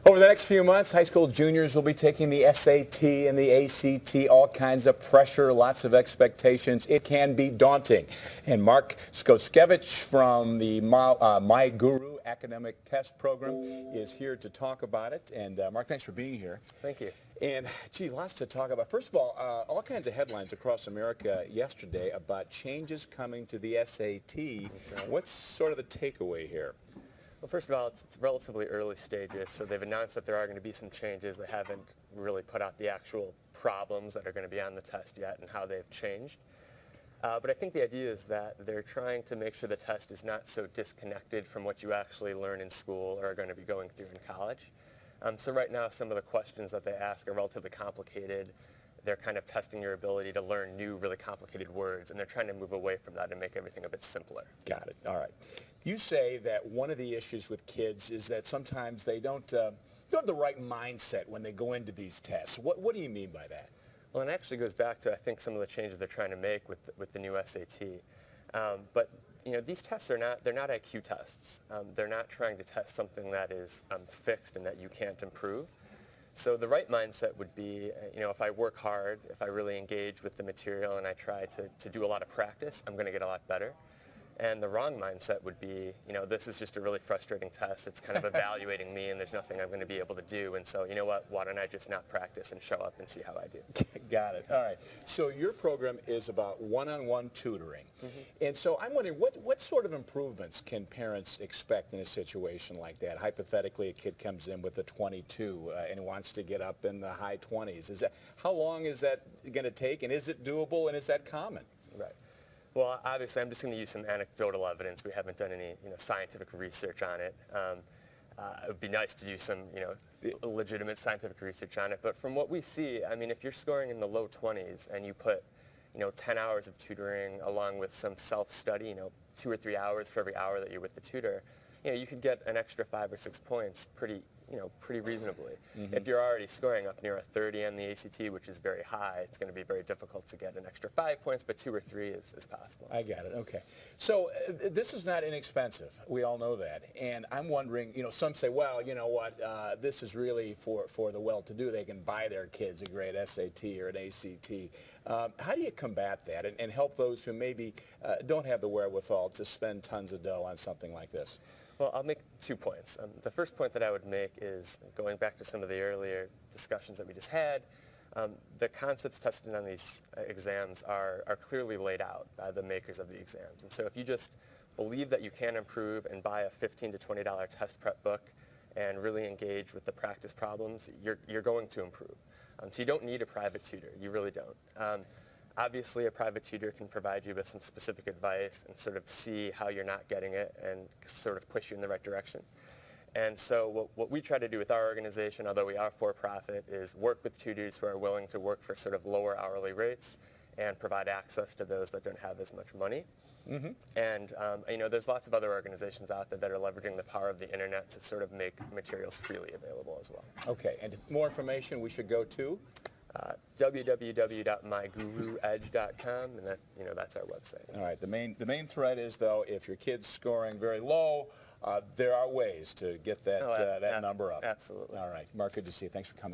Over the next few months, high school juniors will be taking the SAT and the ACT, all kinds of pressure, lots of expectations. It can be daunting. And Mark Skoskevich from the MyGuru academic test program is here to talk about it. And Mark, thanks for being here. Thank you. And, gee, lots to talk about. First of all kinds of headlines across America yesterday about changes coming to the SAT. That's right. What's sort of the takeaway here? Well, first of all, it's relatively early stages, so they've announced that there are going to be some changes. They haven't really put out the actual problems that are going to be on the test yet and how they've changed. But I think the idea is that they're trying to make sure the test is not so disconnected from what you actually learn in school or are going to be going through in college. So right now, some of the questions that they ask are relatively complicated. They're kind of testing your ability to learn new, really complicated words, and they're trying to move away from that and make everything a bit simpler. Got it. All right. You say that one of the issues with kids is that sometimes they don't have the right mindset when they go into these tests. What do you mean by that? Well, it actually goes back to, I think, some of the changes they're trying to make with the new SAT. But you know, these tests they're not IQ tests. They're not trying to test something that is fixed and that you can't improve. So the right mindset would be, you know, if I work hard, if I really engage with the material and I try to do a lot of practice, I'm going to get a lot better. And the wrong mindset would be, you know, this is just a really frustrating test. It's kind of evaluating me and there's nothing I'm going to be able to do. And so, you know what, why don't I just not practice and show up and see how I do? Got it. All right. So your program is about one-on-one tutoring. Mm-hmm. And so I'm wondering, what sort of improvements can parents expect in a situation like that? Hypothetically, a kid comes in with a 22 and wants to get up in the high 20s. How long is that going to take, and is it doable, and is that common? Right. Well, obviously, I'm just going to use some anecdotal evidence. We haven't done any, scientific research on it. It would be nice to do some, legitimate scientific research on it. But from what we see, I mean, if you're scoring in the low 20s and you put, 10 hours of tutoring along with some self-study, 2 or 3 hours for every hour that you're with the tutor, you could get an extra 5 or 6 points pretty reasonably. Mm-hmm. If you're already scoring up near a 30 on the ACT, which is very high, it's going to be very difficult to get an extra 5 points, but 2 or 3 is possible. I got it. Okay. So this is not inexpensive. We all know that. And I'm wondering, some say, well, you know what, this is really for the well-to-do. They can buy their kids a great SAT or an ACT. How do you combat that and help those who maybe don't have the wherewithal to spend tons of dough on something like this? Well, I'll make 2 points. The first point that I would make is, going back to some of the earlier discussions that we just had, the concepts tested on these exams are clearly laid out by the makers of the exams. And so if you just believe that you can improve and buy a $15 to $20 test prep book and really engage with the practice problems, you're going to improve. So you don't need a private tutor. You really don't. Obviously, a private tutor can provide you with some specific advice and sort of see how you're not getting it and sort of push you in the right direction. And so what we try to do with our organization, although we are for-profit, is work with tutors who are willing to work for sort of lower hourly rates and provide access to those that don't have as much money. Mm-hmm. And there's lots of other organizations out there that are leveraging the power of the internet to sort of make materials freely available as well. Okay, and more information we should go to? www.myguruedge.com, and that's our website. All right. The main thread is, though, if your kid's scoring very low, there are ways to get that number up. Absolutely. All right. Mark, good to see you. Thanks for coming.